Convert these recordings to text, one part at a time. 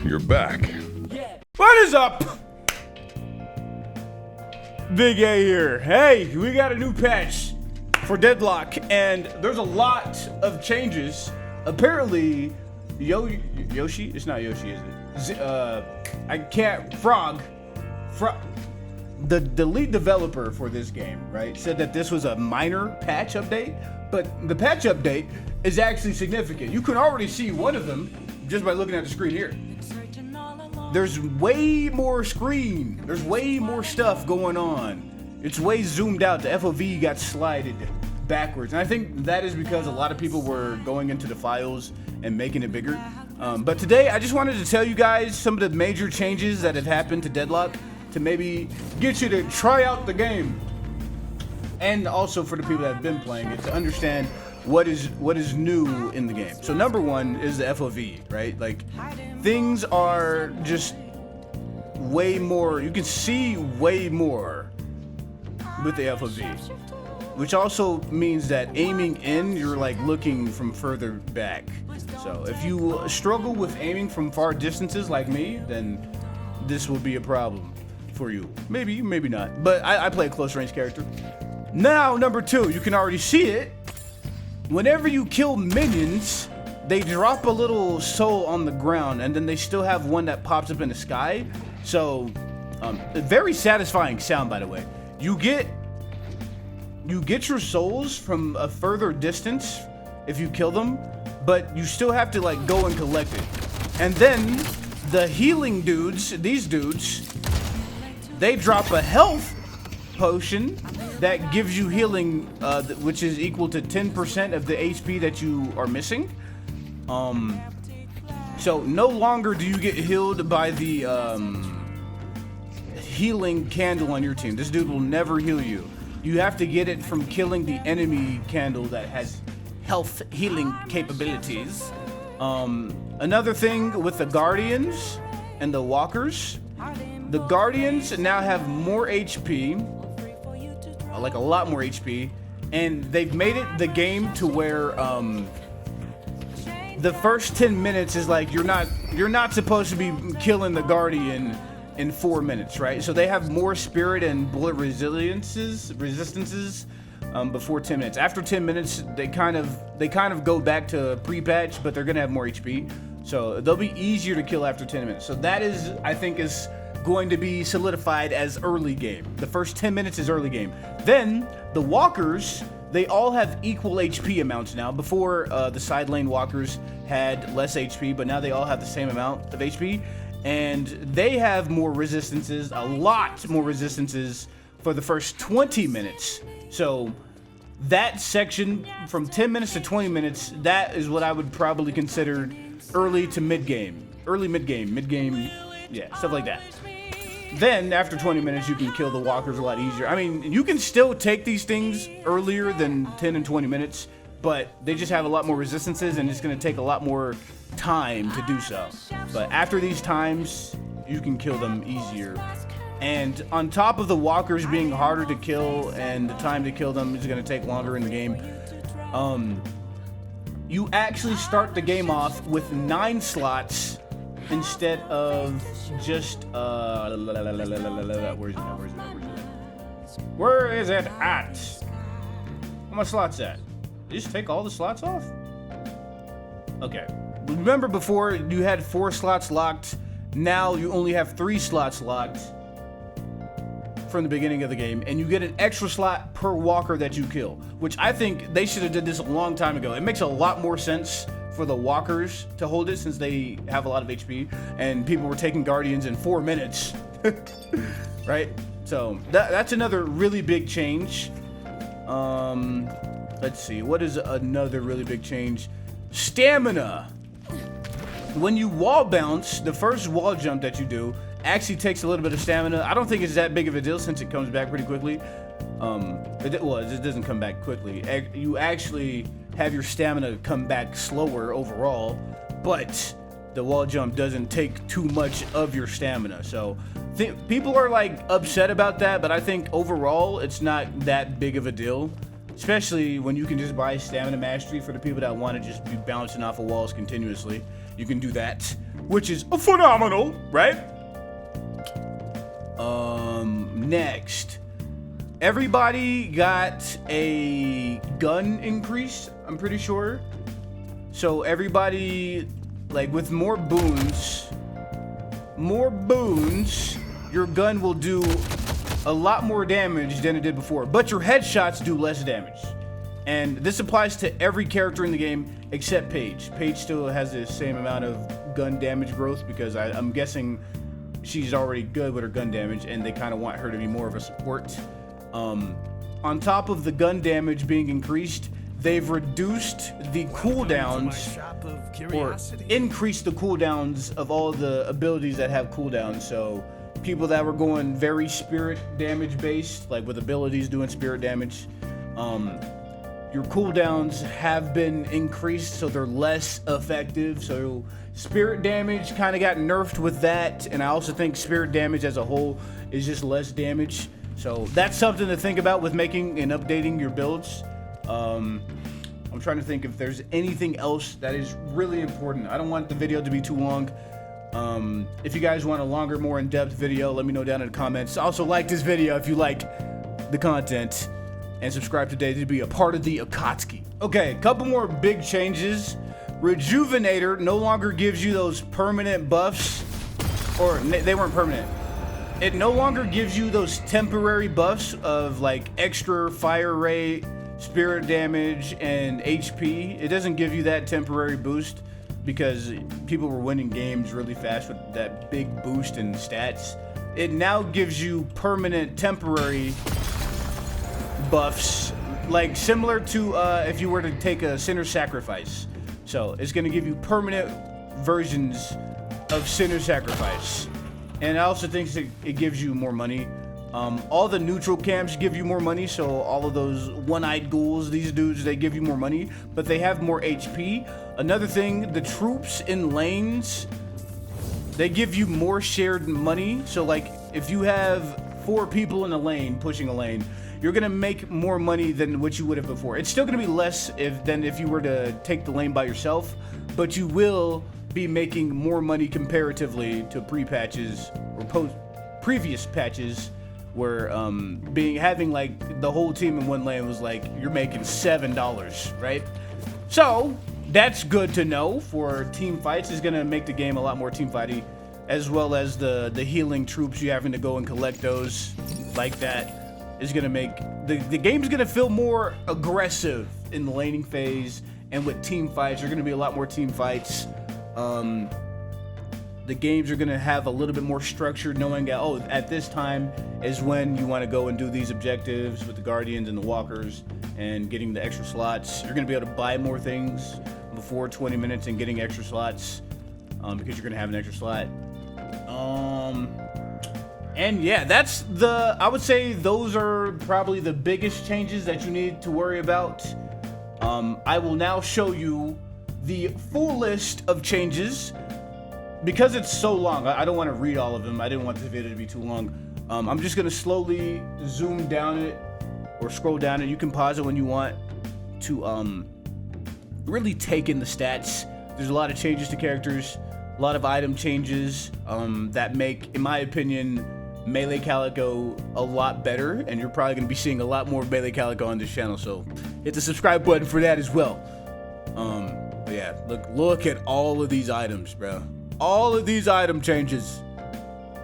You're back. What is up? Big A here. Hey, we got a new patch for Deadlock, and there's a lot of changes. Apparently, Yoshi? It's not Yoshi, is it? Frog. The lead developer for this game, right, said that this was a minor patch update, but the patch update is actually significant. You can already see one of them just by looking at the screen here. There's way more screen. There's way more stuff going on. It's way zoomed out. The FOV got slided backwards. And I think that is because a lot of people were going into the files and making it bigger. But today, I just wanted to tell you guys some of the major changes that have happened to Deadlock to maybe get you to try out the game. And also for the people that have been playing it to understand what is new in the game. So number one is the FOV, right? Like, things are just way more, you can see way more with the FOV, which also means that aiming in, you're like looking from further back. So if you struggle with aiming from far distances like me, then this will be a problem for you. Maybe, maybe not, but I play a close range character. Now, number two, you can already see it. Whenever you kill minions, they drop a little soul on the ground, and then they still have one that pops up in the sky. So, a very satisfying sound, by the way. You get your souls from a further distance if you kill them, but you still have to like go and collect it. And then the healing dudes, these dudes, they drop a health potion that gives you healing, which is equal to 10% of the HP that you are missing. So no longer do you get healed by the healing candle on your team. This dude will never heal you. You have to get it from killing the enemy candle that has health healing capabilities. Another thing with the Guardians and the Walkers, the Guardians now have more HP, like a lot more HP, and they've made it the game to where the first 10 minutes is like you're not supposed to be killing the Guardian in 4 minutes, right? So they have more spirit and bullet resistances before 10 minutes. After 10 minutes, they kind of go back to pre-patch, but they're gonna have more HP, so they'll be easier to kill after 10 minutes. So that is, I think, is going to be solidified as early game. The first 10 minutes is early game. Then the Walkers, they all have equal HP amounts now. Before, the side lane Walkers had less HP, but now they all have the same amount of HP, and they have more resistances, a lot more resistances for the first 20 minutes. So that section from 10 minutes to 20 minutes, that is what I would probably consider early to mid-game. Early mid-game, yeah, stuff like that. Then, after 20 minutes, you can kill the Walkers a lot easier. I mean, you can still take these things earlier than 10 and 20 minutes, but they just have a lot more resistances, and it's going to take a lot more time to do so. But after these times, you can kill them easier. And on top of the Walkers being harder to kill, and the time to kill them is going to take longer in the game, you actually start the game off with 9 slots instead of just where is it at? How much slots at? Did you just take all the slots off? Okay. Remember before you had 4 slots locked, now you only have 3 slots locked from the beginning of the game, and you get an extra slot per walker that you kill, which I think they should have did this a long time ago. It makes a lot more sense for the walkers to hold it since they have a lot of HP, and people were taking Guardians in 4 minutes, right? So that's another really big change. Let's see, what is another really big change? Stamina. When you wall bounce, the first wall jump that you do actually takes a little bit of stamina. I don't think it's that big of a deal since it comes back pretty quickly. It doesn't come back quickly. You actually have your stamina come back slower overall, but the wall jump doesn't take too much of your stamina. So people are like upset about that, but I think overall it's not that big of a deal, especially when you can just buy stamina mastery for the people that want to just be bouncing off of walls continuously. You can do that. which is phenomenal, right? Next, everybody got a gun increase, I'm pretty sure. So everybody, like with more boons, your gun will do a lot more damage than it did before, but your headshots do less damage. And this applies to every character in the game except Paige. Paige still has the same amount of gun damage growth because I'm guessing she's already good with her gun damage and they kind of want her to be more of a support. On top of the gun damage being increased, they've reduced the cooldowns or increased the cooldowns of all the abilities that have cooldowns. So people that were going very spirit damage based, like with abilities doing spirit damage, your cooldowns have been increased so they're less effective. So spirit damage kind of got nerfed with that, and I also think spirit damage as a whole is just less damage. So that's something to think about with making and updating your builds. I'm trying to think if there's anything else that is really important. I don't want the video to be too long. If you guys want a longer, more in-depth video, let me know down in the comments. Also like this video if you like the content, and subscribe today to be a part of the Akatsuki. Okay, a couple more big changes. Rejuvenator no longer gives you those permanent buffs, or they weren't permanent. It no longer gives you those temporary buffs of like extra fire rate, spirit damage, and HP. It doesn't give you that temporary boost because people were winning games really fast with that big boost in stats. It now gives you permanent temporary buffs, like similar to if you were to take a Sinner's Sacrifice. So it's going to give you permanent versions of Sinner's Sacrifice. And I also think it gives you more money. All the neutral camps give you more money, so all of those one-eyed ghouls, these dudes, they give you more money, but they have more HP. Another thing, the troops in lanes, they give you more shared money. So like if you have 4 people in a lane pushing a lane, you're gonna make more money than what you would have before. It's still gonna be less than if you were to take the lane by yourself, but you will be making more money comparatively to pre-patches or previous patches, where having like the whole team in one lane was like you're making $7, right? So that's good to know for team fights. Is gonna make the game a lot more team fighty, as well as the healing troops. You having to go and collect those like that is gonna make the game's gonna feel more aggressive in the laning phase, and with team fights, you're gonna be a lot more team fights. The games are gonna have a little bit more structure, knowing at this time is when you want to go and do these objectives with the Guardians and the Walkers and getting the extra slots. You're gonna be able to buy more things before 20 minutes and getting extra slots because you're gonna have an extra slot. And yeah, I would say those are probably the biggest changes that you need to worry about. I will now show you the full list of changes. Because it's so long, I don't want to read all of them. I didn't want this video to be too long. I'm just going to slowly zoom down it or scroll down it. You can pause it when you want to really take in the stats. There's a lot of changes to characters, a lot of item changes that make, in my opinion, Melee Calico a lot better, and you're probably going to be seeing a lot more Melee Calico on this channel, so hit the subscribe button for that as well. But yeah, look at all of these items, bro. All of these item changes.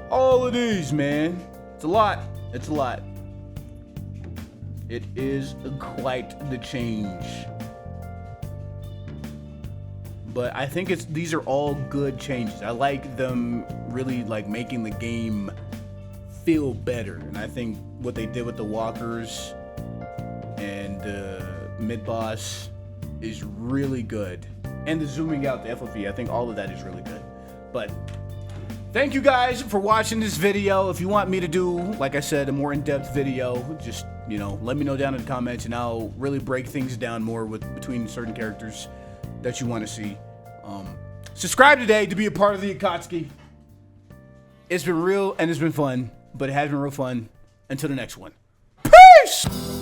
All of these, man. It's a lot. It's a lot. It is quite the change. But I think these are all good changes. I like them really like making the game feel better. And I think what they did with the walkers and the mid-boss is really good. And the zooming out, the FOV, I think all of that is really good. But thank you guys for watching this video. If you want me to do, like I said, a more in-depth video, just, let me know down in the comments, and I'll really break things down more between certain characters that you want to see. Subscribe today to be a part of the Akatsuki. It's been real and it's been fun, but it has been real fun. Until the next one. Peace!